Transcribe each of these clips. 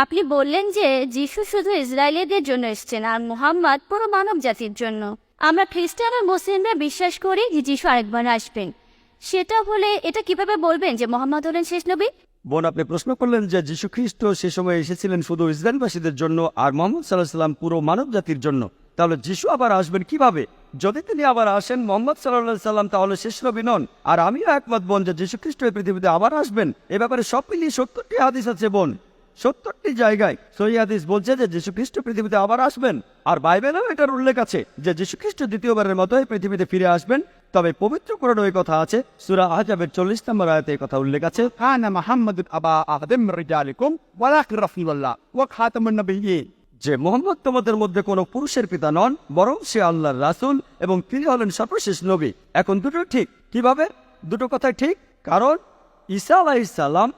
আপনি বললেন যে যিশু শুধু ইসরায়েলিদের জন্য এসেছেন আর মুহাম্মদ পুরো মানব জাতির জন্য। আমরা খ্রিস্টান আর মুসলিমরা বিশ্বাস করি যে যিশু আরেকবার আসবেন। সেটা হলে এটা কিভাবে বলবেন যে মোহাম্মদ হলেন শেষ নবী? বোন, আপনি প্রশ্ন করলেন যে যীশু খ্রিস্ট সে সময় এসেছিলেন শুধু ইসরায়েলবাসীদের জন্য আর মোহাম্মদ সাল্লাহ সাল্লাম পুরো মানব জাতির জন্য। তাহলে যীশু আবার আসবেন কিভাবে? যদি তিনি আবার আসেন মোহাম্মদ সাল্লাহ সাল্লাম তাহলে শেষ নবী নন। আর আমিও একমত বোন যে যীশু খ্রিস্ট এই পৃথিবীতে আবার আসবেন। এ ব্যাপারে সব মিলিয়ে 70টি হাদিস আছে বোন। 70টি জায়গায় সহিহ হাদিস বলছে যে যীশু খ্রিস্ট পৃথিবীতে আবার আসবেন। আর বাইবেলেও এটার উল্লেখ আছে যে যীশু খ্রিস্ট দ্বিতীয়বারের মতো এই পৃথিবীতে ফিরে আসবেন। তবে পবিত্র কোরআনে ওই কথা আছে, সূরা আহজাবের 40 নম্বর আয়াতে এই কথা উল্লেখ আছে, كان محمد أبا أحد من رجالكم ولكن رسول الله وخاتم النبيين। যে মোহাম্মদ তোমাদের মধ্যে কোনো পুরুষের পিতা নন, বরং সে আল্লাহর রাসূল এবং তিনি হলেন সর্বশেষ নবী। এখন দুটো ঠিক। কিভাবে? দুটো কথাই ঠিক। কারণ ঈসা আলাইহিস সালাম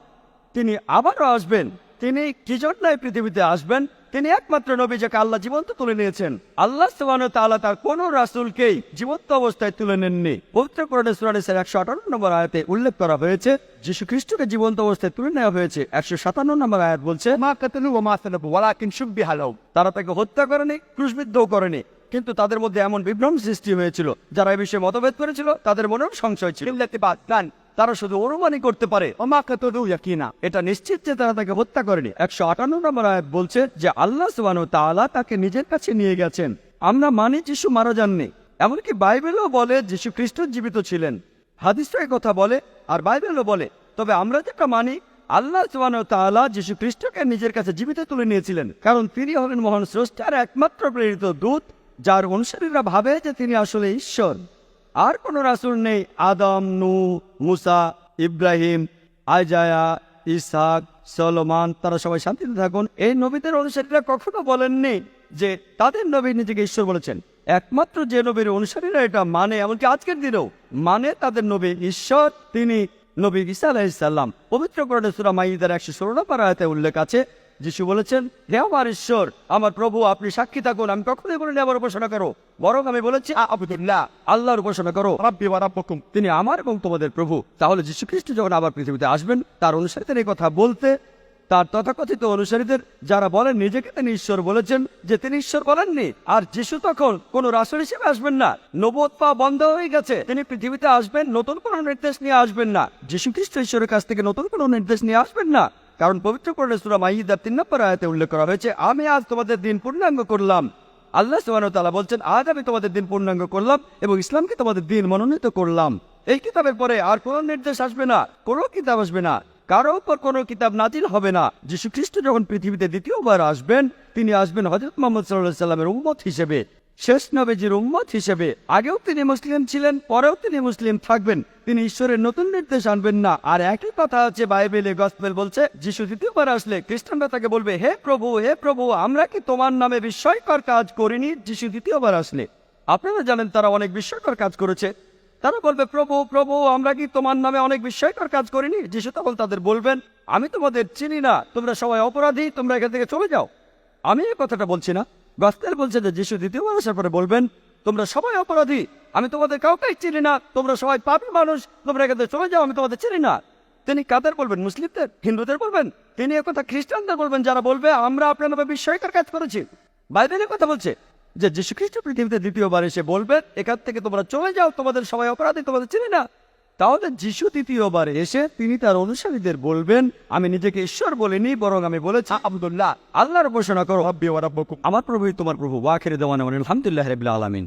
তিনি আবারও আসবেন। তিনি কি জন্য এই পৃথিবীতে আসবেন? তিনি একমাত্র নবী যাকে আল্লাহ জীবন্ত তুলে নিয়েছেন। আল্লাহ সুবহানাহু ওয়া তাআলা তার কোন রাসূলকেই জীবন্ত অবস্থায় তুলে নেননি। পবিত্র কোরআনে সূরা নিসার 158 নম্বর আয়াতে উল্লেখ করা হয়েছে যীশু খ্রিস্টকে জীবন্ত অবস্থায় তুলে নেওয়া হয়েছে। 157 নম্বর আয়াত বলছে, ما قتلوا وما صلبوا ولكن شبه لهم। তারা তাকে হত্যা করেনি, ক্রুশবিদ্ধও করেনি, কিন্তু তাদের মধ্যে এমন বিভ্রম সৃষ্টি হয়েছিল। যারা এই বিষয়ে মতভেদ করেছিল তাদের মনেও সংশয় ছিল। قلة بعض তারা শুধু অনুমানই করতে পারে, وما قتلوا يقينا। এটা নিশ্চিত যে তারা তাকে হত্যা করেনি। 158 নম্বর আয়াত বলছে যে আল্লাহ সুবহানাহু ওয়া তাআলা তাকে নিজের কাছে নিয়ে গেছেন। আমরা মানি যিশু মারা যাননি। এমনকি বাইবেলও বলে যিশু খ্রিস্ট জীবিত ছিলেন। হাদিসও এই কথা বলে আর বাইবেলও বলে। তবে আমরা যেটা মানি, আল্লাহ সুবহানাহু ওয়া তাআলা যিশু খ্রিস্টকে নিজের কাছে জীবিত তুলে নিয়েছিলেন, কারণ তিনি হলেন মহান স্রষ্টার একমাত্র প্রেরিত দূত, যার অনুসারীরা ভাবে যে তিনি আসলে ঈশ্বর। আর কোন রাসূল নেই। আদম, নূহ, মুসা, ইব্রাহিম, আইজায়া, ইসহাক, সলোমন, তারা সবাই শান্তিতে থাকুন, এই নবীদের অনুসারীরা কখনো বলেননি যে তাদের নবী নিজেকে ঈশ্বর বলেছেন। একমাত্র যে নবীর অনুসারীরা এটা মানে, এমনকি আজকের দিনেও মানে, তাদের নবী ঈশ্বর, তিনি নবী ঈসা আলাইহিস সালাম। পবিত্র কোরআনে সূরা মাইদার 116 নম্বর আয়াতে উল্লেখ আছে, যিশু বলেছেন, হে আমার ঈশ্বর, আমার প্রভু, আপনি সাক্ষী থাকুন, আমি কখনোই বলিনি আমার উপাসনা করো, বরং আমি বলেছি আবদুল্লাহ আল্লাহর উপাসনা করো, রব্বি ওয়া রাব্বুকুম। তিনি আমার এবং তোমাদের প্রভু। তাহলে যীশু খ্রিস্ট যখন আবার পৃথিবীতে আসবেন, তার অনুসারীদের এই কথা বলতে, তার তথাকথিত অনুসারীদের যারা বলেন নিজেকে তিনি ঈশ্বর বলেছেন, যে তিনি ঈশ্বর বলেননি। আর যিশু তখন কোন রাসূল হিসেবে আসবেন না, নবুয়ত পাওয়া বন্ধ হয়ে গেছে। তিনি পৃথিবীতে আসবেন, নতুন কোনো নির্দেশ নিয়ে আসবেন না। যীশু খ্রিস্ট ঈশ্বরের কাছ থেকে নতুন কোনো নির্দেশ নিয়ে আসবেন না। কারণ পবিত্র কোরআনে সূরা মাইদার 3 নম্বর আয়াতে উল্লেখ করা হয়েছে, আমি আজ তোমাদের দিন পূর্ণাঙ্গ করলাম। আল্লাহ সুবহানাহু ওয়া তাআলা বলছেন, আজ আমি তোমাদের দিন পূর্ণাঙ্গ করলাম এবং ইসলামকে তোমাদের দিন মনোনীত করলাম। এই কিতাবের পরে আর কোনো নির্দেশ আসবে না, কোনো কিতাব আসবে না, কারো উপর কোনো কিতাব নাজিল হবে না। যীশু খ্রিস্ট যখন পৃথিবীতে দ্বিতীয়বার আসবেন, তিনি আসবেন হযরত মুহাম্মদ সাল্লাল্লাহু আলাইহি সাল্লামের উম্মত হিসেবে, শেষ নবীজির উম্মত হিসেবে। আগেও তিনি মুসলিম ছিলেন, পরেও তিনি মুসলিম থাকবেন। তিনি ঈশ্বরের নতুন নির্দেশ আনবেন না। আর একই কথা আছে বাইবেলে, গসপেল বলছে, যিশু দ্বিতীয়বার আসলে খ্রিস্টানরা তাকে বলবে, হে প্রভু, আমরা কি তোমার নামে বিস্ময়কর কাজ করিনি? যিশু দ্বিতীয়বার আসলে আপনারা জানেন তারা অনেক বিস্ময়কর কাজ করেছে। তারা বলবে, প্রভু, আমরা কি তোমার নামে অনেক বিস্ময়কর কাজ করিনি? যিশু তখন তাদের বলবেন, আমি তোমাদের চিনি না, তোমরা সবাই অপরাধী, তোমরা এখান থেকে চলে যাও। আমি এই কথাটা বলছি না, গসপেল বলছে যে যিশু দ্বিতীয়বার আসার পরে বলবেন, তোমরা সবাই অপরাধী, আমি তোমাদের কাউকেই চিনি না, তোমরা সবাই পাপী মানুষ, তোমরা এখান থেকে চলে যাও, আমি তোমাদের চিনি না। তিনি কাদের বলবেন? মুসলিমদের, হিন্দুদের বলবেন? তিনি একথা খ্রিস্টানদের বলবেন, যারা বলবে আমরা আপনার নামে বিস্ময়কর কাজ করেছি। বাইবেলের কথা বলছে যে যীশু খ্রিস্ট পৃথিবীতে দ্বিতীয়বার এসে বলবেন, এখান থেকে তোমরা চলে যাও, তোমাদের সবাই অপরাধী, তোমাদের চিনি না। তাহলে যিশু দ্বিতীয়বার এসে তিনি তার অনুসারীদের বলবেন, আমি নিজেকে ঈশ্বর বলিনি, বরং আমি বলেছি আবদুল্লাহ আল্লাহর উপাসনা করো, রব্বি ওয়া রাব্বুকুম। আমার প্রভুই তোমার প্রভু। ওয়া আখিরু দাওয়ানা আলহামদুলিল্লাহি রাব্বিল আলামিন।